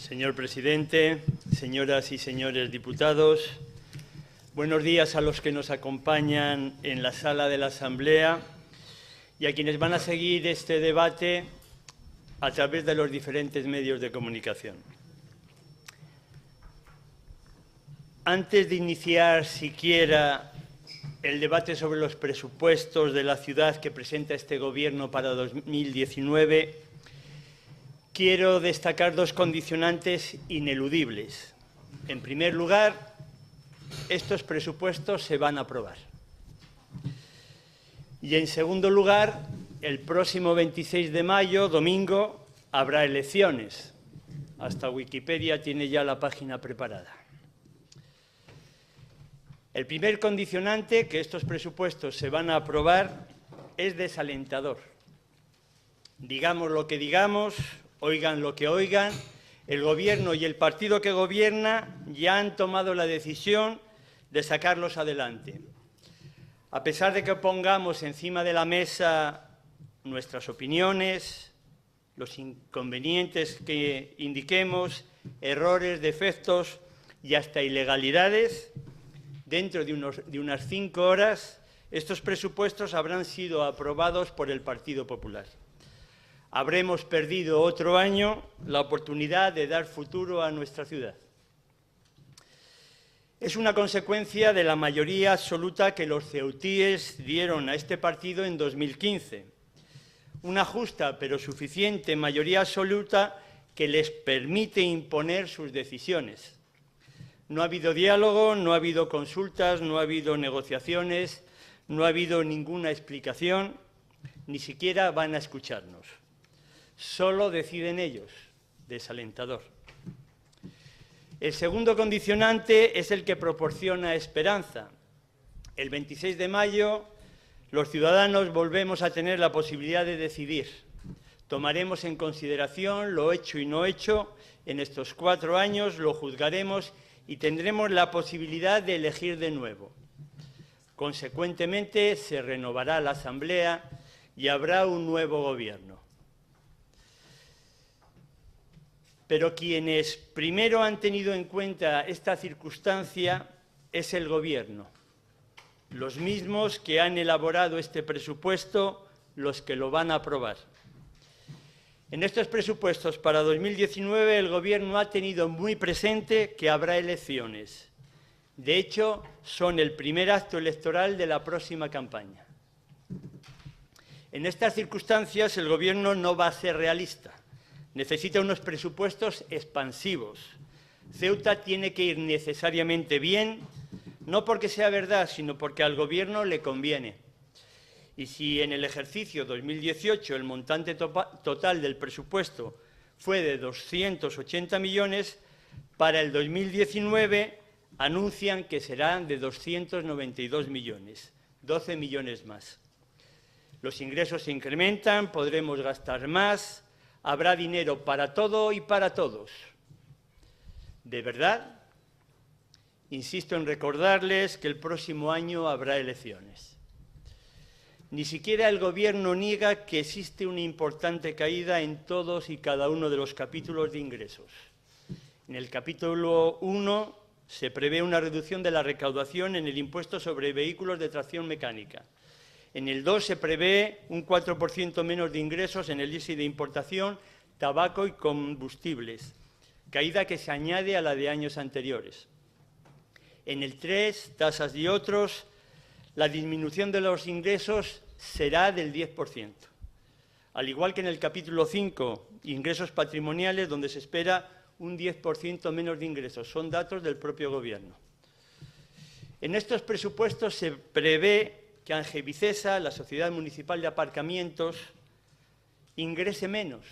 Señor presidente, señoras y señores diputados, buenos días a los que nos acompañan en la sala de la Asamblea y a quienes van a seguir este debate a través de los diferentes medios de comunicación. Antes de iniciar siquiera el debate sobre los presupuestos de la ciudad que presenta este Gobierno para 2019, quiero destacar dos condicionantes ineludibles. En primer lugar, estos presupuestos se van a aprobar. Y en segundo lugar, el próximo 26 de mayo, domingo, habrá elecciones. Hasta Wikipedia tiene ya la página preparada. El primer condicionante, que estos presupuestos se van a aprobar, es desalentador. Digamos lo que digamos, oigan lo que oigan, el Gobierno y el partido que gobierna ya han tomado la decisión de sacarlos adelante. A pesar de que pongamos encima de la mesa nuestras opiniones, los inconvenientes que indiquemos, errores, defectos y hasta ilegalidades, dentro de unas 5 horas, estos presupuestos habrán sido aprobados por el Partido Popular. Habremos perdido otro año la oportunidad de dar futuro a nuestra ciudad. Es una consecuencia de la mayoría absoluta que los ceutíes dieron a este partido en 2015. Una justa pero suficiente mayoría absoluta que les permite imponer sus decisiones. No ha habido diálogo, no ha habido consultas, no ha habido negociaciones, no ha habido ninguna explicación, ni siquiera van a escucharnos. Solo deciden ellos, desalentador. El segundo condicionante es el que proporciona esperanza. El 26 de mayo los ciudadanos volvemos a tener la posibilidad de decidir. Tomaremos en consideración lo hecho y no hecho en estos 4 años, lo juzgaremos y tendremos la posibilidad de elegir de nuevo. Consecuentemente, se renovará la Asamblea y habrá un nuevo Gobierno. Pero quienes primero han tenido en cuenta esta circunstancia es el Gobierno. Los mismos que han elaborado este presupuesto, los que lo van a aprobar. En estos presupuestos para 2019 el Gobierno ha tenido muy presente que habrá elecciones. De hecho, son el primer acto electoral de la próxima campaña. En estas circunstancias el Gobierno no va a ser realista. Necesita unos presupuestos expansivos. Ceuta tiene que ir necesariamente bien, no porque sea verdad, sino porque al Gobierno le conviene. Y si en el ejercicio 2018 el montante total del presupuesto fue de 280 millones, para el 2019 anuncian que serán de 292 millones, 12 millones más. Los ingresos se incrementan, podremos gastar más, habrá dinero para todo y para todos. ¿De verdad? Insisto en recordarles que el próximo año habrá elecciones. Ni siquiera el Gobierno niega que existe una importante caída en todos y cada uno de los capítulos de ingresos. En el capítulo 1 se prevé una reducción de la recaudación en el impuesto sobre vehículos de tracción mecánica. En el 2 se prevé un 4% menos de ingresos en el ISI de importación, tabaco y combustibles, caída que se añade a la de años anteriores. En el 3, tasas y otros, la disminución de los ingresos será del 10%. Al igual que en el capítulo 5, ingresos patrimoniales, donde se espera un 10% menos de ingresos. Son datos del propio Gobierno. En estos presupuestos se prevé que Angebicesa, la Sociedad Municipal de Aparcamientos, ingrese menos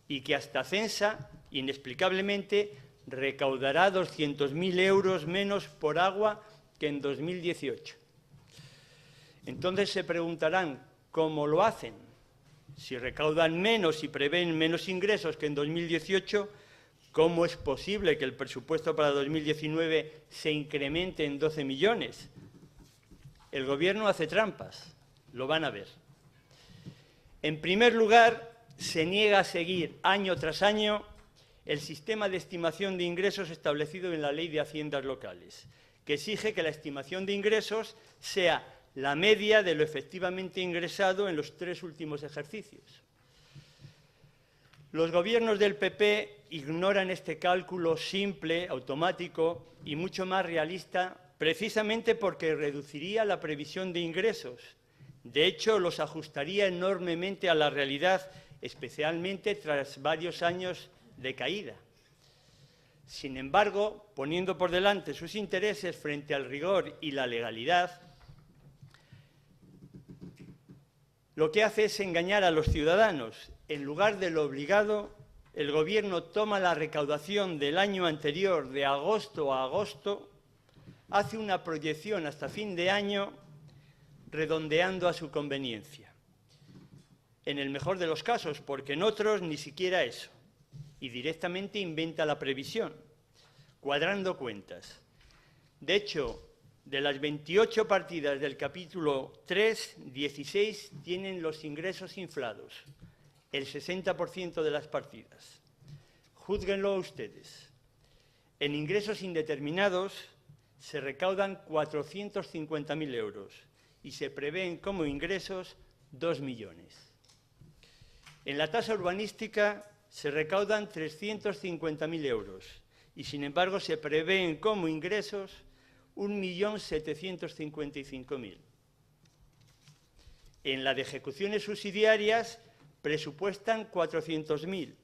y que hasta Censa, inexplicablemente, recaudará 200.000 euros menos por agua que en 2018. Entonces se preguntarán, ¿cómo lo hacen? Si recaudan menos y prevén menos ingresos que en 2018, ¿cómo es posible que el presupuesto para 2019 se incremente en 12 millones? El Gobierno hace trampas, lo van a ver. En primer lugar, se niega a seguir año tras año el sistema de estimación de ingresos establecido en la Ley de Haciendas Locales, que exige que la estimación de ingresos sea la media de lo efectivamente ingresado en los 3 últimos ejercicios. Los gobiernos del PP ignoran este cálculo simple, automático y mucho más realista, precisamente porque reduciría la previsión de ingresos. De hecho, los ajustaría enormemente a la realidad, especialmente tras varios años de caída. Sin embargo, poniendo por delante sus intereses frente al rigor y la legalidad, lo que hace es engañar a los ciudadanos. En lugar de lo obligado, el Gobierno toma la recaudación del año anterior, de agosto a agosto, hace una proyección hasta fin de año, redondeando a su conveniencia. En el mejor de los casos, porque en otros ni siquiera eso, y directamente inventa la previsión, cuadrando cuentas. De hecho, de las 28 partidas del capítulo 3, 16 tienen los ingresos inflados, el 60% de las partidas. Júzguenlo ustedes. En ingresos indeterminados se recaudan 450.000 euros y se prevén como ingresos 2 millones. En la tasa urbanística se recaudan 350.000 euros y, sin embargo, se prevén como ingresos 1.755.000. En la de ejecuciones subsidiarias presupuestan 400.000.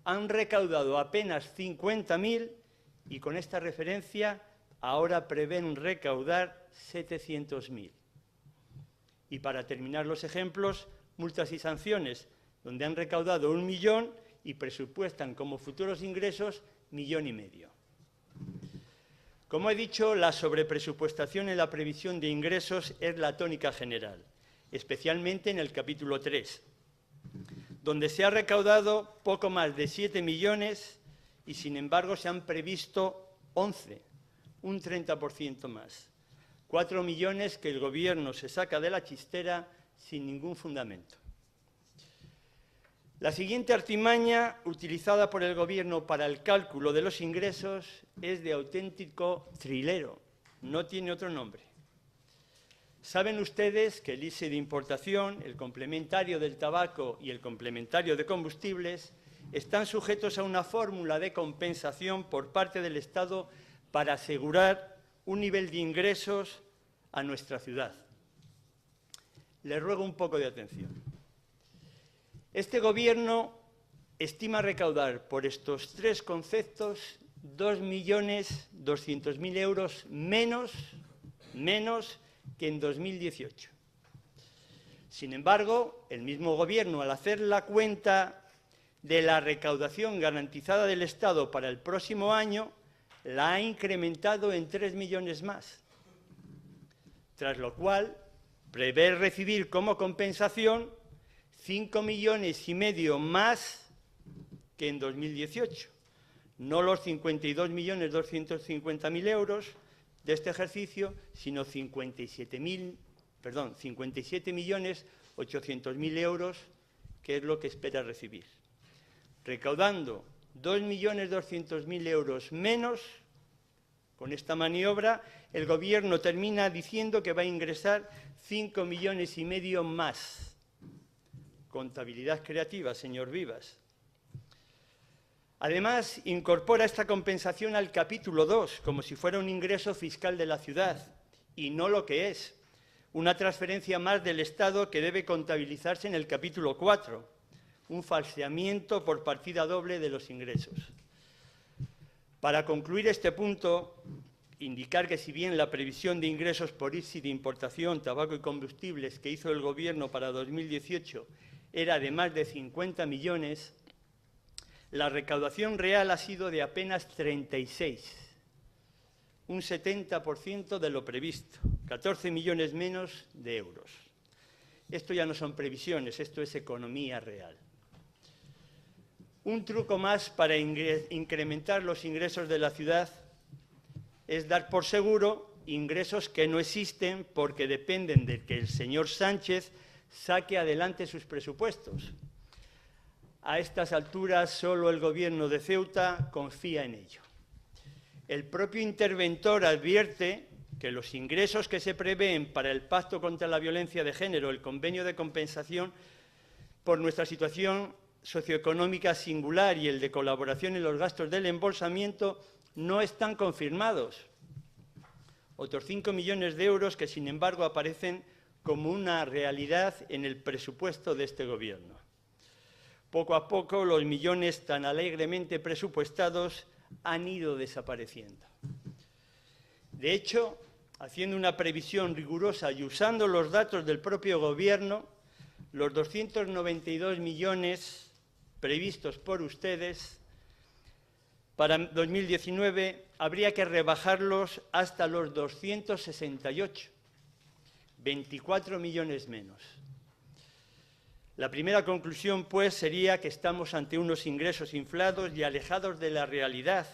Han recaudado apenas 50.000 y con esta referencia ahora prevén recaudar 700.000. Y para terminar los ejemplos, multas y sanciones, donde han recaudado 1 millón y presupuestan como futuros ingresos 1,5 millones. Como he dicho, la sobrepresupuestación en la previsión de ingresos es la tónica general, especialmente en el capítulo 3, donde se ha recaudado poco más de 7 millones y, sin embargo, se han previsto 11, un 30% más. 4 millones que el Gobierno se saca de la chistera sin ningún fundamento. La siguiente artimaña utilizada por el Gobierno para el cálculo de los ingresos es de auténtico trilero, no tiene otro nombre. Saben ustedes que el ISE de importación, el complementario del tabaco y el complementario de combustibles están sujetos a una fórmula de compensación por parte del Estado para asegurar un nivel de ingresos a nuestra ciudad. Les ruego un poco de atención. Este Gobierno estima recaudar por estos 3 conceptos 2.200.000 euros menos que en 2018. Sin embargo, el mismo Gobierno, al hacer la cuenta de la recaudación garantizada del Estado para el próximo año, la ha incrementado en 3 millones más, tras lo cual prevé recibir como compensación 5,5 millones más que en 2018, no los 52.250.000 euros de este ejercicio, sino 57.800.000 euros, que es lo que espera recibir. Recaudando 2.200.000 euros menos, con esta maniobra, el Gobierno termina diciendo que va a ingresar 5,5 millones más. Contabilidad creativa, señor Vivas. Además, incorpora esta compensación al capítulo 2, como si fuera un ingreso fiscal de la ciudad, y no lo que es, una transferencia más del Estado que debe contabilizarse en el capítulo 4, un falseamiento por partida doble de los ingresos. Para concluir este punto, indicar que si bien la previsión de ingresos por ISI de importación, tabaco y combustibles que hizo el Gobierno para 2018 era de más de 50 millones, la recaudación real ha sido de apenas 36, un 70% de lo previsto, 14 millones menos de euros. Esto ya no son previsiones, esto es economía real. Un truco más para incrementar los ingresos de la ciudad es dar por seguro ingresos que no existen porque dependen de que el señor Sánchez saque adelante sus presupuestos. A estas alturas, solo el Gobierno de Ceuta confía en ello. El propio interventor advierte que los ingresos que se prevén para el Pacto contra la Violencia de Género, el convenio de compensación por nuestra situación socioeconómica singular y el de colaboración en los gastos del embolsamiento, no están confirmados. Otros 5 millones de euros que, sin embargo, aparecen como una realidad en el presupuesto de este Gobierno. Poco a poco, los millones tan alegremente presupuestados han ido desapareciendo. De hecho, haciendo una previsión rigurosa y usando los datos del propio Gobierno, los 292 millones previstos por ustedes para 2019 habría que rebajarlos hasta los 268, 24 millones menos. La primera conclusión, pues, sería que estamos ante unos ingresos inflados y alejados de la realidad,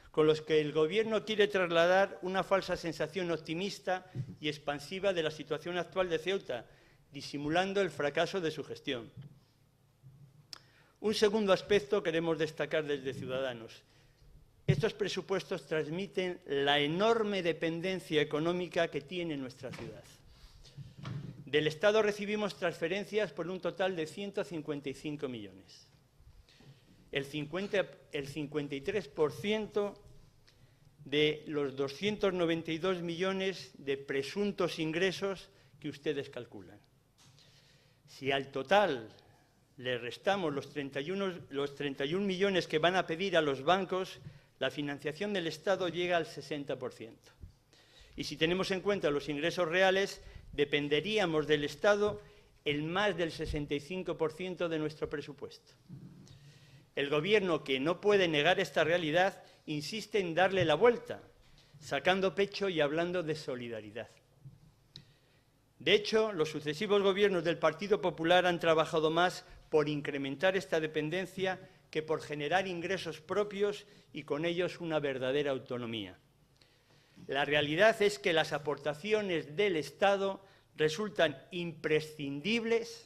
con los que el Gobierno quiere trasladar una falsa sensación optimista y expansiva de la situación actual de Ceuta, disimulando el fracaso de su gestión. Un segundo aspecto queremos destacar desde Ciudadanos. Estos presupuestos transmiten la enorme dependencia económica que tiene nuestra ciudad. Del Estado recibimos transferencias por un total de 155 millones. El 53% de los 292 millones de presuntos ingresos que ustedes calculan. Si al total le restamos los 31 millones que van a pedir a los bancos, la financiación del Estado llega al 60%. Y si tenemos en cuenta los ingresos reales, dependeríamos del Estado en más del 65% de nuestro presupuesto. El Gobierno, que no puede negar esta realidad, insiste en darle la vuelta, sacando pecho y hablando de solidaridad. De hecho, los sucesivos gobiernos del Partido Popular han trabajado más por incrementar esta dependencia que por generar ingresos propios y con ellos una verdadera autonomía. La realidad es que las aportaciones del Estado resultan imprescindibles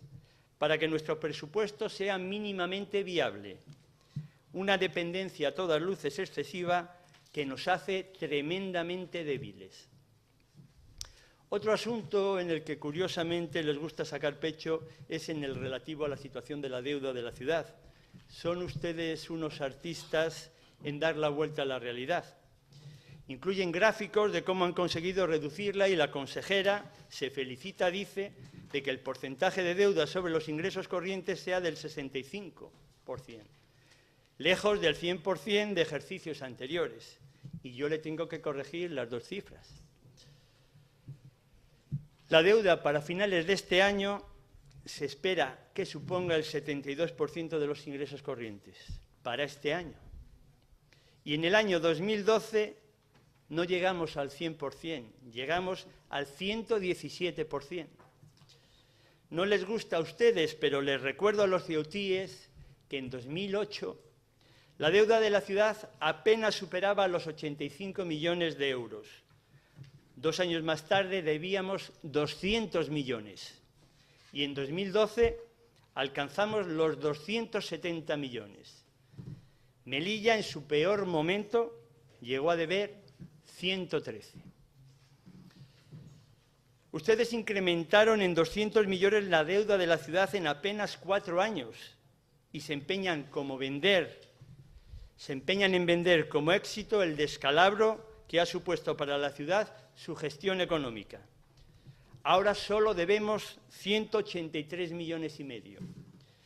para que nuestro presupuesto sea mínimamente viable. Una dependencia a todas luces excesiva que nos hace tremendamente débiles. Otro asunto en el que curiosamente les gusta sacar pecho es en el relativo a la situación de la deuda de la ciudad. Son ustedes unos artistas en dar la vuelta a la realidad. Incluyen gráficos de cómo han conseguido reducirla y la consejera se felicita, dice, de que el porcentaje de deuda sobre los ingresos corrientes sea del 65%, lejos del 100% de ejercicios anteriores. Y yo le tengo que corregir las dos cifras. La deuda para finales de este año se espera que suponga el 72% de los ingresos corrientes para este año. Y en el año 2012 no llegamos al 100%, llegamos al 117%. No les gusta a ustedes, pero les recuerdo a los ceutíes que en 2008 la deuda de la ciudad apenas superaba los 85 millones de euros. 2 años más tarde debíamos 200 millones y en 2012 alcanzamos los 270 millones. Melilla, en su peor momento, llegó a deber 113. Ustedes incrementaron en 200 millones la deuda de la ciudad en apenas 4 años y se empeñan en vender como éxito el descalabro que ha supuesto para la ciudad su gestión económica. Ahora solo debemos 183 millones y medio.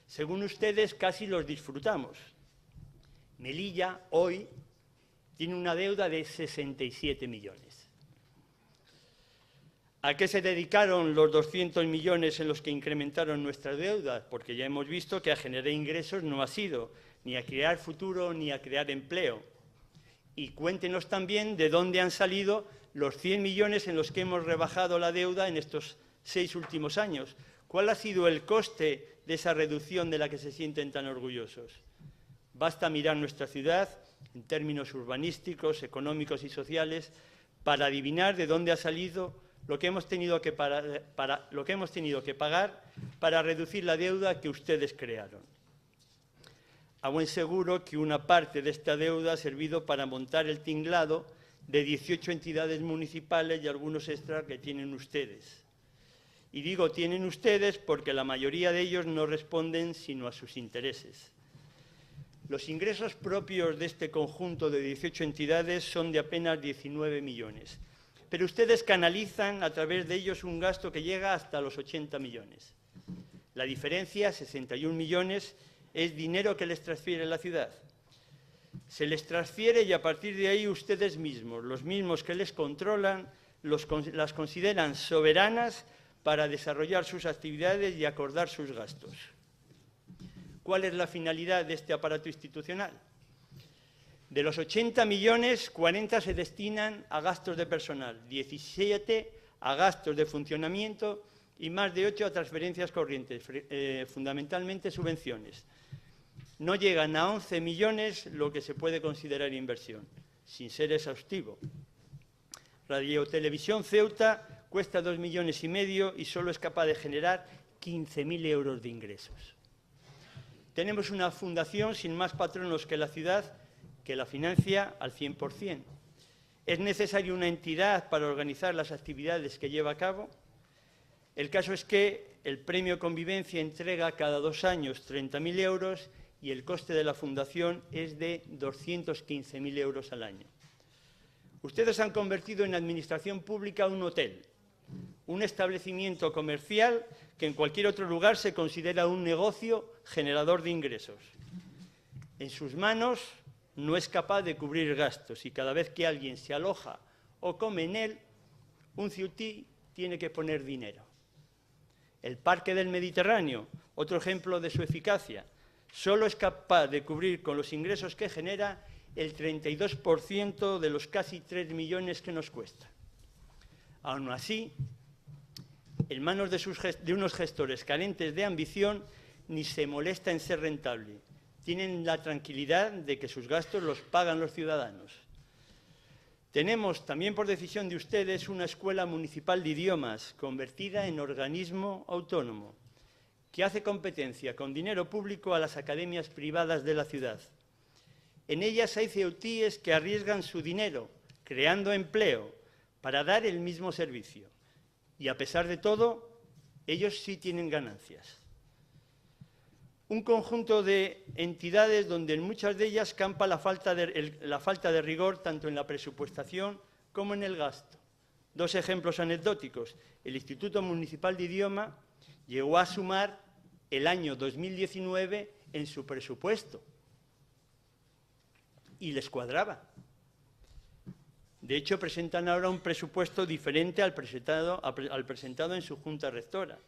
Según ustedes, casi los disfrutamos. Melilla, hoy, tiene una deuda de 67 millones. ¿A qué se dedicaron los 200 millones en los que incrementaron nuestra deuda? Porque ya hemos visto que a generar ingresos no ha sido, ni a crear futuro, ni a crear empleo. Y cuéntenos también de dónde han salido los 100 millones en los que hemos rebajado la deuda en estos 6 últimos años. ¿Cuál ha sido el coste de esa reducción de la que se sienten tan orgullosos? Basta mirar nuestra ciudad en términos urbanísticos, económicos y sociales para adivinar de dónde ha salido lo que hemos tenido que pagar para reducir la deuda que ustedes crearon. A buen seguro que una parte de esta deuda ha servido para montar el tinglado de 18 entidades municipales y algunos extras que tienen ustedes. Y digo tienen ustedes porque la mayoría de ellos no responden sino a sus intereses. Los ingresos propios de este conjunto de 18 entidades son de apenas 19 millones, pero ustedes canalizan a través de ellos un gasto que llega hasta los 80 millones. La diferencia, 61 millones, es dinero que les transfiere la ciudad. Se les transfiere y a partir de ahí ustedes mismos, los mismos que les controlan, las consideran soberanas para desarrollar sus actividades y acordar sus gastos. ¿Cuál es la finalidad de este aparato institucional? De los 80 millones, 40 se destinan a gastos de personal, 17 a gastos de funcionamiento y más de 8 a transferencias corrientes, fundamentalmente subvenciones. No llegan a 11 millones lo que se puede considerar inversión, sin ser exhaustivo. Radio Televisión Ceuta cuesta 2,5 millones y solo es capaz de generar 15.000 euros de ingresos. Tenemos una fundación sin más patronos que la ciudad que la financia al 100%. ¿Es necesaria una entidad para organizar las actividades que lleva a cabo? El caso es que el Premio Convivencia entrega cada 2 años 30.000 euros y el coste de la fundación es de 215.000 euros al año. Ustedes han convertido en administración pública un hotel, un establecimiento comercial que en cualquier otro lugar se considera un negocio generador de ingresos. En sus manos no es capaz de cubrir gastos y cada vez que alguien se aloja o come en él, un ciutí tiene que poner dinero. El Parque del Mediterráneo, otro ejemplo de su eficacia, solo es capaz de cubrir con los ingresos que genera el 32% de los casi 3 millones que nos cuesta. Aún así, en manos de unos gestores carentes de ambición, ni se molesta en ser rentable. Tienen la tranquilidad de que sus gastos los pagan los ciudadanos. Tenemos, también por decisión de ustedes, una escuela municipal de idiomas convertida en organismo autónomo, que hace competencia con dinero público a las academias privadas de la ciudad. En ellas hay ceutíes que arriesgan su dinero, creando empleo, para dar el mismo servicio. Y a pesar de todo, ellos sí tienen ganancias. Un conjunto de entidades donde en muchas de ellas campa la falta de rigor tanto en la presupuestación como en el gasto. 2 ejemplos anecdóticos. El Instituto Municipal de Idioma llegó a sumar el año 2019 en su presupuesto y les cuadraba. De hecho, presentan ahora un presupuesto diferente al presentado en su Junta Rectora.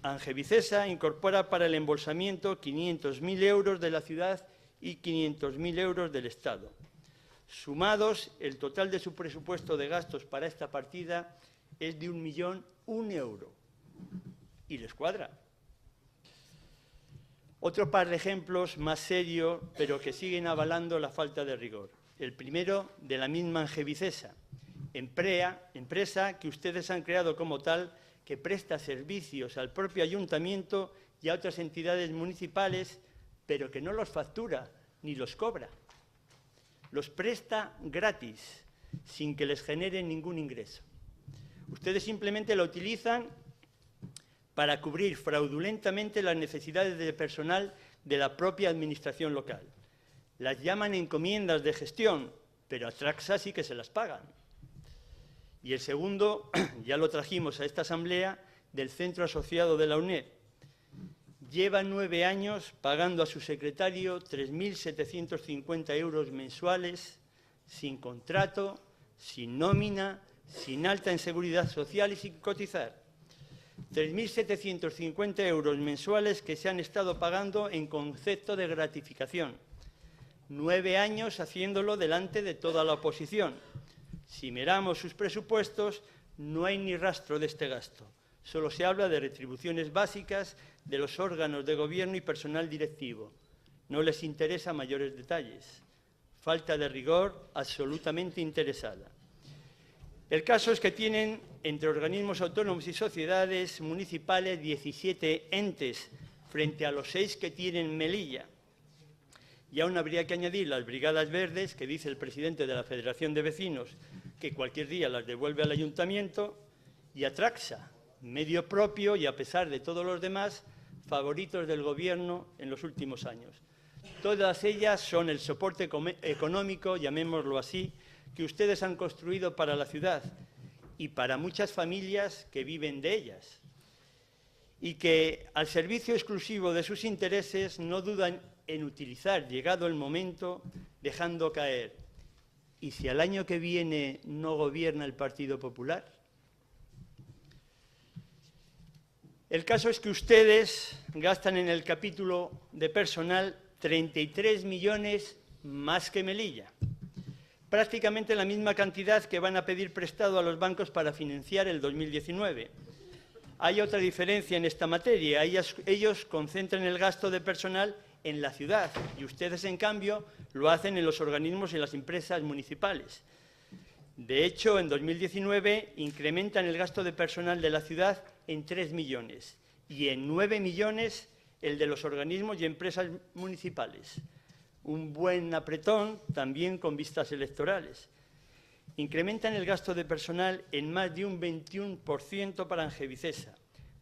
Angevicesa incorpora para el embolsamiento 500.000 euros de la ciudad y 500.000 euros del Estado. Sumados, el total de su presupuesto de gastos para esta partida es de 1.001 euros. Y les cuadra. Otro par de ejemplos más serios, pero que siguen avalando la falta de rigor. El primero, de la misma Angevicesa, empresa que ustedes han creado como tal, que presta servicios al propio ayuntamiento y a otras entidades municipales, pero que no los factura ni los cobra. Los presta gratis, sin que les genere ningún ingreso. Ustedes simplemente la utilizan para cubrir fraudulentamente las necesidades de personal de la propia administración local. Las llaman encomiendas de gestión, pero a Traxa sí que se las pagan. Y el segundo, ya lo trajimos a esta asamblea, del Centro Asociado de la UNED. Lleva 9 años pagando a su secretario 3.750 euros mensuales, sin contrato, sin nómina, sin alta en seguridad social y sin cotizar. 3.750 euros mensuales que se han estado pagando en concepto de gratificación. 9 años haciéndolo delante de toda la oposición. Si miramos sus presupuestos, no hay ni rastro de este gasto. Solo se habla de retribuciones básicas de los órganos de gobierno y personal directivo. No les interesa mayores detalles. Falta de rigor absolutamente interesada. El caso es que tienen entre organismos autónomos y sociedades municipales 17 entes frente a los 6 que tiene en Melilla. Y aún habría que añadir las brigadas verdes, que dice el presidente de la Federación de Vecinos que cualquier día las devuelve al ayuntamiento, y Atraxa, medio propio y, a pesar de todos los demás, favoritos del Gobierno en los últimos años. Todas ellas son el soporte económico, llamémoslo así, que ustedes han construido para la ciudad y para muchas familias que viven de ellas, y que, al servicio exclusivo de sus intereses, no dudan en utilizar, llegado el momento, dejando caer: ¿y si al año que viene no gobierna el Partido Popular? El caso es que ustedes gastan en el capítulo de personal 33 millones más que Melilla, prácticamente la misma cantidad que van a pedir prestado a los bancos para financiar el 2019. Hay otra diferencia en esta materia: ellos concentran el gasto de personal en la ciudad y ustedes, en cambio, lo hacen en los organismos y en las empresas municipales. De hecho, en 2019 incrementan el gasto de personal de la ciudad en 3 millones y en 9 millones el de los organismos y empresas municipales. Un buen apretón también con vistas electorales. Incrementan el gasto de personal en más de un 21% para Angevicesa,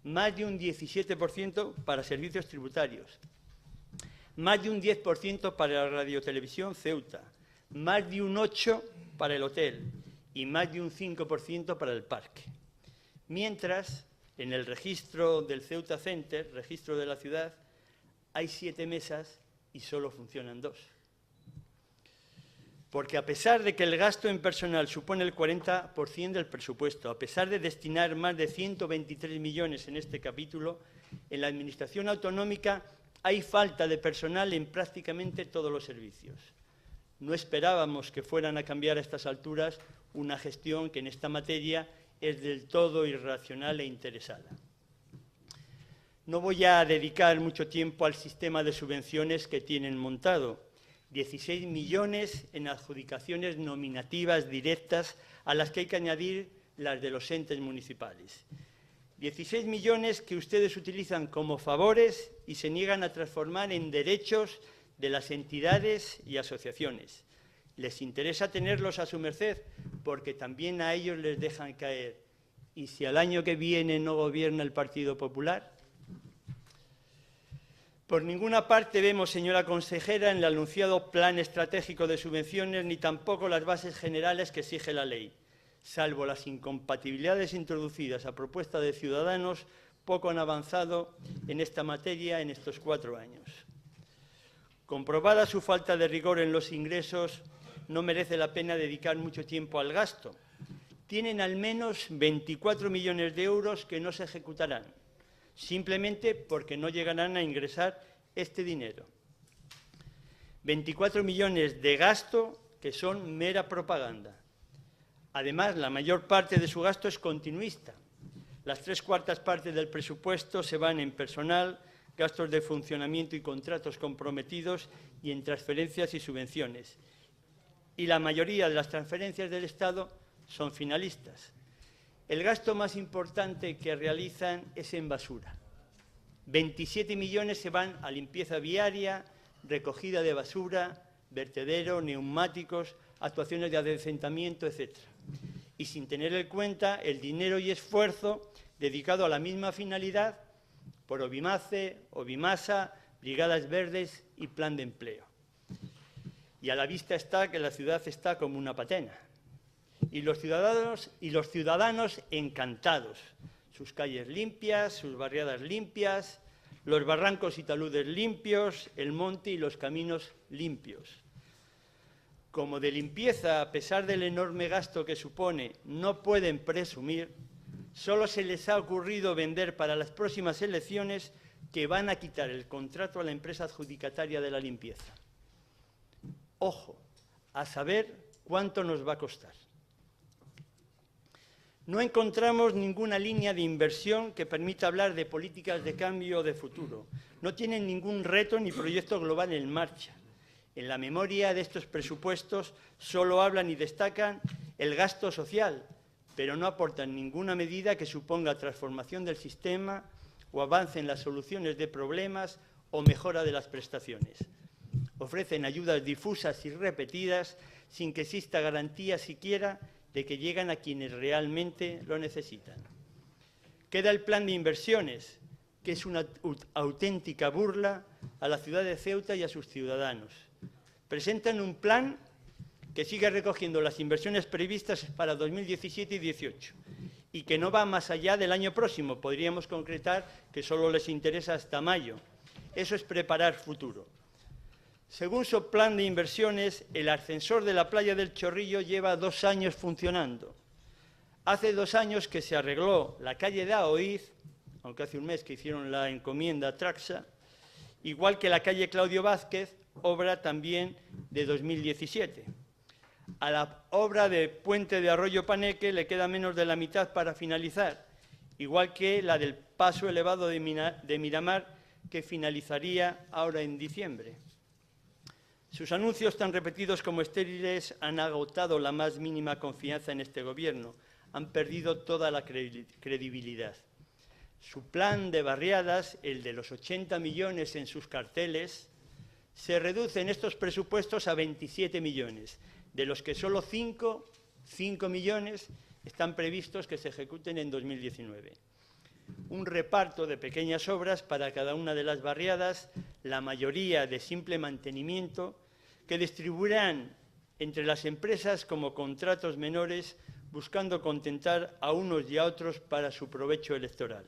más de un 17% para servicios tributarios, más de un 10% para la radiotelevisión Ceuta, más de un 8% para el hotel y más de un 5% para el parque. Mientras, en el registro del Ceuta Center, registro de la ciudad, hay 7 mesas y solo funcionan 2. Porque, a pesar de que el gasto en personal supone el 40% del presupuesto, a pesar de destinar más de 123 millones en este capítulo, en la Administración autonómica hay falta de personal en prácticamente todos los servicios. No esperábamos que fueran a cambiar a estas alturas una gestión que en esta materia es del todo irracional e interesada. No voy a dedicar mucho tiempo al sistema de subvenciones que tienen montado. 16 millones en adjudicaciones nominativas directas, a las que hay que añadir las de los entes municipales. 16 millones que ustedes utilizan como favores y se niegan a transformar en derechos de las entidades y asociaciones. Les interesa tenerlos a su merced porque también a ellos les dejan caer. ¿Y si al año que viene no gobierna el Partido Popular? Por ninguna parte vemos, señora consejera, en el anunciado Plan Estratégico de Subvenciones ni tampoco las bases generales que exige la ley. Salvo las incompatibilidades introducidas a propuesta de Ciudadanos, poco han avanzado en esta materia en estos 4 años. Comprobada su falta de rigor en los ingresos, no merece la pena dedicar mucho tiempo al gasto. Tienen al menos 24 millones de euros que no se ejecutarán, simplemente porque no llegarán a ingresar este dinero. 24 millones de gasto que son mera propaganda. Además, la mayor parte de su gasto es continuista. Las 3/4 partes del presupuesto se van en personal, gastos de funcionamiento y contratos comprometidos y en transferencias y subvenciones. Y la mayoría de las transferencias del Estado son finalistas. El gasto más importante que realizan es en basura. 27 millones se van a limpieza viaria, recogida de basura, vertedero, neumáticos, actuaciones de adecentamiento, etc. Y sin tener en cuenta el dinero y esfuerzo dedicado a la misma finalidad por Obimace, Obimasa, Brigadas Verdes y Plan de Empleo. Y a la vista está que la ciudad está como una patena. Y los ciudadanos encantados. Sus calles limpias, sus barriadas limpias, los barrancos y taludes limpios, el monte y los caminos limpios. Como de limpieza, a pesar del enorme gasto que supone, no pueden presumir, solo se les ha ocurrido vender para las próximas elecciones que van a quitar el contrato a la empresa adjudicataria de la limpieza. Ojo, a saber cuánto nos va a costar. No encontramos ninguna línea de inversión que permita hablar de políticas de cambio o de futuro. No tienen ningún reto ni proyecto global en marcha. En la memoria de estos presupuestos solo hablan y destacan el gasto social, pero no aportan ninguna medida que suponga transformación del sistema o avance en las soluciones de problemas o mejora de las prestaciones. Ofrecen ayudas difusas y repetidas sin que exista garantía siquiera de que llegan a quienes realmente lo necesitan. Queda el plan de inversiones, que es una auténtica burla a la ciudad de Ceuta y a sus ciudadanos. Presentan un plan que sigue recogiendo las inversiones previstas para 2017 y 2018 y que no va más allá del año próximo. Podríamos concretar que solo les interesa hasta mayo. Eso es preparar futuro. Según su plan de inversiones, el ascensor de la playa del Chorrillo lleva 2 años funcionando. Hace 2 años que se arregló la calle de Aoiz, aunque hace un mes que hicieron la encomienda a Traxa, igual que la calle Claudio Vázquez, obra también de 2017. A la obra de Puente de Arroyo Paneque le queda menos de la mitad para finalizar, igual que la del paso elevado de Miramar, que finalizaría ahora en diciembre. Sus anuncios, tan repetidos como estériles, han agotado la más mínima confianza en este Gobierno, han perdido toda la credibilidad. Su plan de barriadas, el de los 80 millones en sus carteles, se reduce en estos presupuestos a 27 millones, de los que solo 5 millones están previstos que se ejecuten en 2019. Un reparto de pequeñas obras para cada una de las barriadas, la mayoría de simple mantenimiento, que distribuirán entre las empresas como contratos menores, buscando contentar a unos y a otros para su provecho electoral.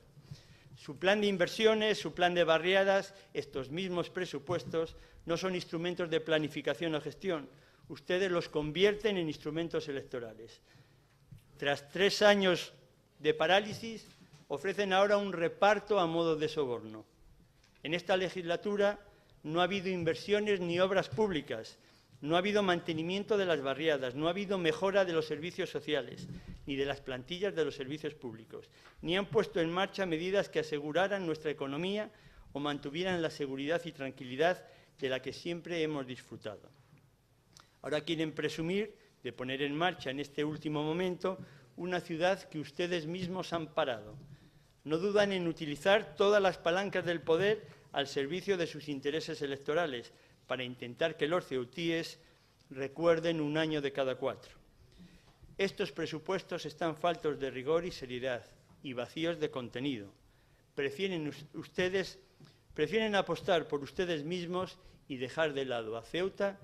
Su plan de inversiones, su plan de barriadas, estos mismos presupuestos, no son instrumentos de planificación o gestión. Ustedes los convierten en instrumentos electorales. Tras 3 años de parálisis, ofrecen ahora un reparto a modo de soborno. En esta legislatura no ha habido inversiones ni obras públicas, no ha habido mantenimiento de las barriadas, no ha habido mejora de los servicios sociales, ni de las plantillas de los servicios públicos, ni han puesto en marcha medidas que aseguraran nuestra economía o mantuvieran la seguridad y tranquilidad de la que siempre hemos disfrutado. Ahora quieren presumir de poner en marcha en este último momento una ciudad que ustedes mismos han parado. No dudan en utilizar todas las palancas del poder al servicio de sus intereses electorales para intentar que los ceutíes recuerden un año de cada 4. Estos presupuestos están faltos de rigor y seriedad y vacíos de contenido. Prefieren apostar por ustedes mismos y dejar de lado a Ceuta